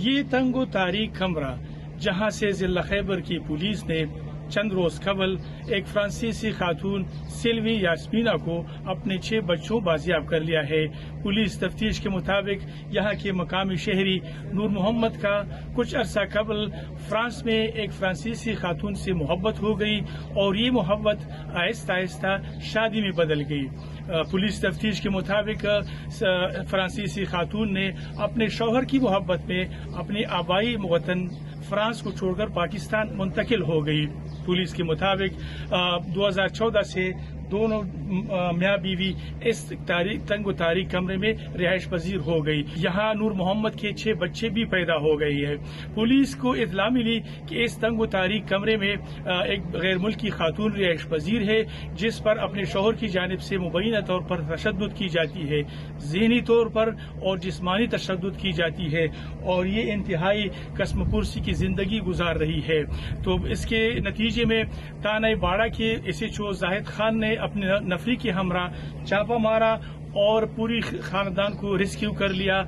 یہ تنگو تاریخ کمرہ جہاں سے ضلع خیبر کی پولیس نے چند روز قبل ایک فرانسیسی خاتون سلوی یاسمینا کو اپنے 6 بچوں بازیاب کر لیا ہے۔ پولیس تفتیش کے مطابق یہاں کے مقامی شہری نور محمد کا کچھ عرصہ قبل فرانس میں ایک فرانسیسی خاتون سے محبت ہو گئی اور یہ محبت آہستہ آہستہ شادی میں بدل گئی۔ پولیس تفتیش کے مطابق فرانسیسی خاتون نے اپنے شوہر کی محبت میں اپنے آبائی وطن فرانس کو چھوڑ کر پاکستان منتقل ہو گئی۔ پولیس کے مطابق 2014 سے دونوں میاں بیوی اس تنگ و تاریخ کمرے میں رہائش پذیر ہو گئی۔ یہاں نور محمد کے 6 بچے بھی پیدا ہو گئی ہے۔ پولیس کو اطلاع ملی کہ اس تنگ و تاریخ کمرے میں ایک غیر ملکی خاتون رہائش پذیر ہے جس پر اپنے شوہر کی جانب سے مبینہ طور پر تشدد کی جاتی ہے، ذہنی طور پر اور جسمانی تشدد کی جاتی ہے اور یہ انتہائی قسم پرسی کی زندگی گزار رہی ہے۔ تو اس کے نتیجے میں تانائی باڑہ کے SHO زاہد خان نے اپنے نفری کے ہمراہ چھاپہ مارا اور پوری خاندان کو ریسکیو کر لیا۔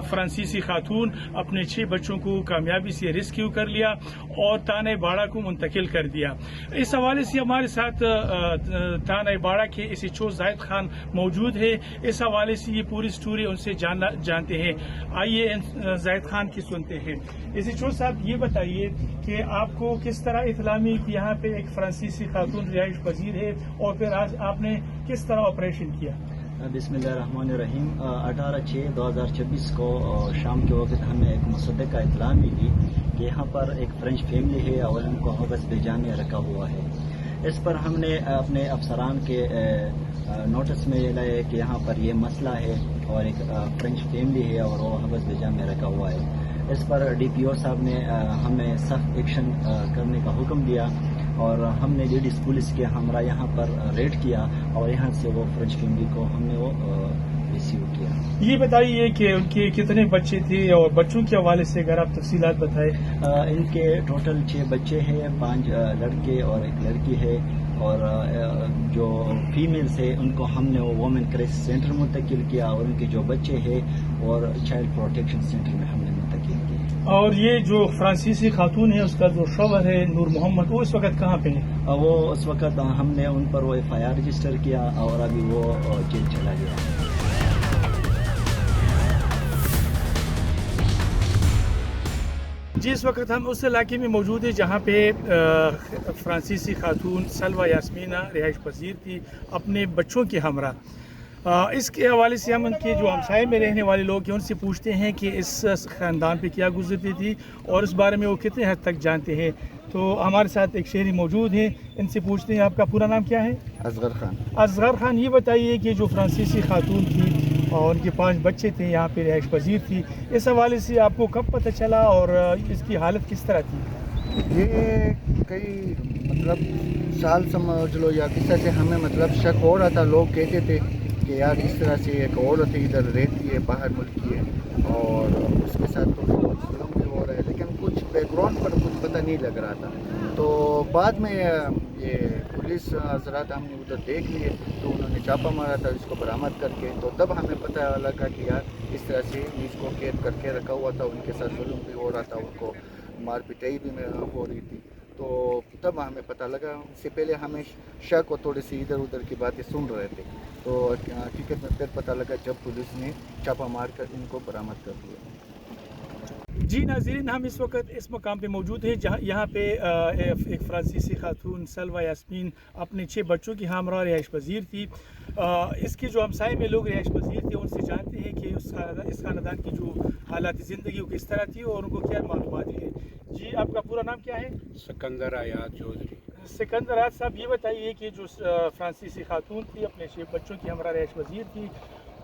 فرانسیسی خاتون اپنے 6 بچوں کو کامیابی سے ریسکیو کر لیا اور تانائی باڑہ کو منتقل کر دیا۔ اس حوالے سے ہمارے ساتھ تانائی باڑہ کے SHO زاہد خان موجود ہے۔ اس حوالے سے یہ پوری سٹوری ان سے جانتے ہیں۔ آئیے زاہد خان کی سنتے ہیں۔ SHO صاحب یہ بتائیے کہ آپ کو کس طرح اطلاع ملی کہ یہاں پہ ایک فرانسیسی خاتون رہائش پذیر ہے اور پھر آج آپ نے کس طرح آپریشن کیا؟ بسم اللہ الرحمن الرحیم۔ 18/6/2024 کو شام کے وقت ہمیں ایک مصدقہ اطلاع ملی کہ یہاں پر ایک فرینچ فیملی ہے اور ان کو حبس بجا میں رکھا ہوا ہے۔ اس پر ہم نے اپنے افسران کے نوٹس میں لائے کہ یہاں پر یہ مسئلہ ہے اور ایک فرینچ فیملی ہے اور وہ حبس بجا میں رکھا ہوا ہے۔ اس پر DPO صاحب نے ہمیں سخت ایکشن کرنے کا حکم دیا اور ہم نے لیڈیز پولیس کے ہمراہ یہاں پر ریڈ کیا اور یہاں سے وہ فرینچ فیملی کو ہم نے وہ ریسیو کیا۔ یہ بتائیے کہ ان کے کتنے بچے تھے اور بچوں کے حوالے سے اگر آپ تفصیلات بتائیں۔ ان کے ٹوٹل 6 بچے ہیں، 5 لڑکے اور 1 لڑکی ہے اور جو فیمیلز ہیں ان کو ہم نے وہ وومن کرائسس سینٹر منتقل کیا اور ان کے جو بچے ہیں اور چائلڈ پروٹیکشن سینٹر میں ہم نے منتقل کیا۔ اور یہ جو فرانسیسی خاتون ہے اس کا جو شوہر ہے نور محمد، وہ اس وقت کہاں پہ ہے؟ وہ اس وقت ہم نے ان پر وہ FIR رجسٹر کیا اور ابھی وہ جیل چلا گیا۔ جی، اس وقت ہم اس علاقے میں موجود ہیں جہاں پہ فرانسیسی خاتون سلوی یاسمینا رہائش پذیر تھی اپنے بچوں کے ہمراہ۔ اس کے حوالے سے ہم ان کے جو ہمسائے میں رہنے والے لوگ ہیں ان سے پوچھتے ہیں کہ اس خاندان پہ کیا گزرتی تھی اور اس بارے میں وہ کتنے حد تک جانتے ہیں۔ تو ہمارے ساتھ ایک شہری موجود ہیں، ان سے پوچھتے ہیں آپ کا پورا نام کیا ہے؟ اصغر خان۔ اصغر خان، یہ بتائیے کہ جو فرانسیسی خاتون تھی اور ان کے 5 بچے تھے یہاں پہ رہائش پذیر تھی، اس حوالے سے آپ کو کب پتہ چلا اور اس کی حالت کس طرح تھی؟ یہ کئی سال سمجھ لو یا کس طرح سے ہمیں شک ہو رہا تھا۔ لوگ کہتے تھے کہ یار اس طرح سے ایک عورت ادھر رہتی ہے، باہر ملک کی ہے اور اس کے ساتھ تو ظلم بھی ہو رہا ہے، لیکن کچھ بیک گراؤنڈ پر کچھ پتہ نہیں لگ رہا تھا۔ تو بعد میں یہ پولیس حضرات ہم نے ادھر دیکھ لیے تو انہوں نے چھاپہ مارا تھا اس کو برآمد کر کے، تو تب ہمیں پتہ لگا کہ یار اس طرح سے اس کو قید کر کے رکھا ہوا تھا، ان کے ساتھ ظلم بھی ہو رہا تھا، ان کو مار پٹائی بھی ہو رہی تھی۔ تو تب ہمیں پتہ لگا، اس سے پہلے ہمیں شک اور تھوڑی سی ادھر ادھر کی باتیں سن رہے تھے، تو حقیقت میں پھر پتہ لگا جب پولیس نے چھاپہ مار کر ان کو برآمد کر دیا۔ جی ناظرین، ہم اس وقت اس مقام پہ موجود ہیں جہاں یہاں پہ ایک فرانسیسی خاتون سلوی یاسمین اپنے 6 بچوں کی ہمراہ رہائش پذیر تھی۔ اس کے جو ہمسائے میں لوگ رہائش پذیر تھے ان سے جانتے ہیں کہ اس خاندان کی جو حالات زندگی وہ کس طرح تھی اور ان کو کیا معلومات ہیں۔ جی، آپ کا پورا نام کیا ہے؟ سکندر آیات چودھری۔ سکندر آیات صاحب، یہ بتائیے کہ جو فرانسیسی خاتون تھی اپنے 6 بچوں کی ہمراہ رہائش پذیر تھی،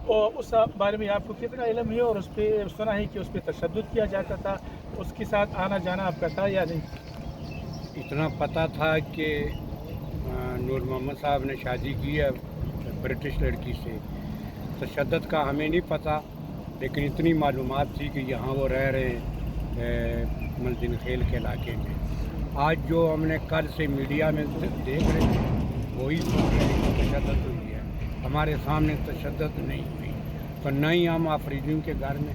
اور اس بارے میں آپ کو کتنا علم ہے اور اس پہ سنا ہے کہ اس پہ تشدد کیا جاتا تھا، اس کے ساتھ آنا جانا آپ کا تھا یا نہیں؟ اتنا پتہ تھا کہ نور محمد صاحب نے شادی کی ہے برٹش لڑکی سے، تشدد کا ہمیں نہیں پتہ، لیکن اتنی معلومات تھی کہ یہاں وہ رہ رہے ہیں ملزم خیل کے علاقے میں۔ آج جو ہم نے کل سے میڈیا میں دیکھ رہے ہیں وہی سن رہے ہیں کہ تشدد ہوئی ہے، ہمارے سامنے تشدد نہیں ہوئی، تو نہ ہی ہم آفریدیوں کے گھر میں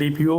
DPO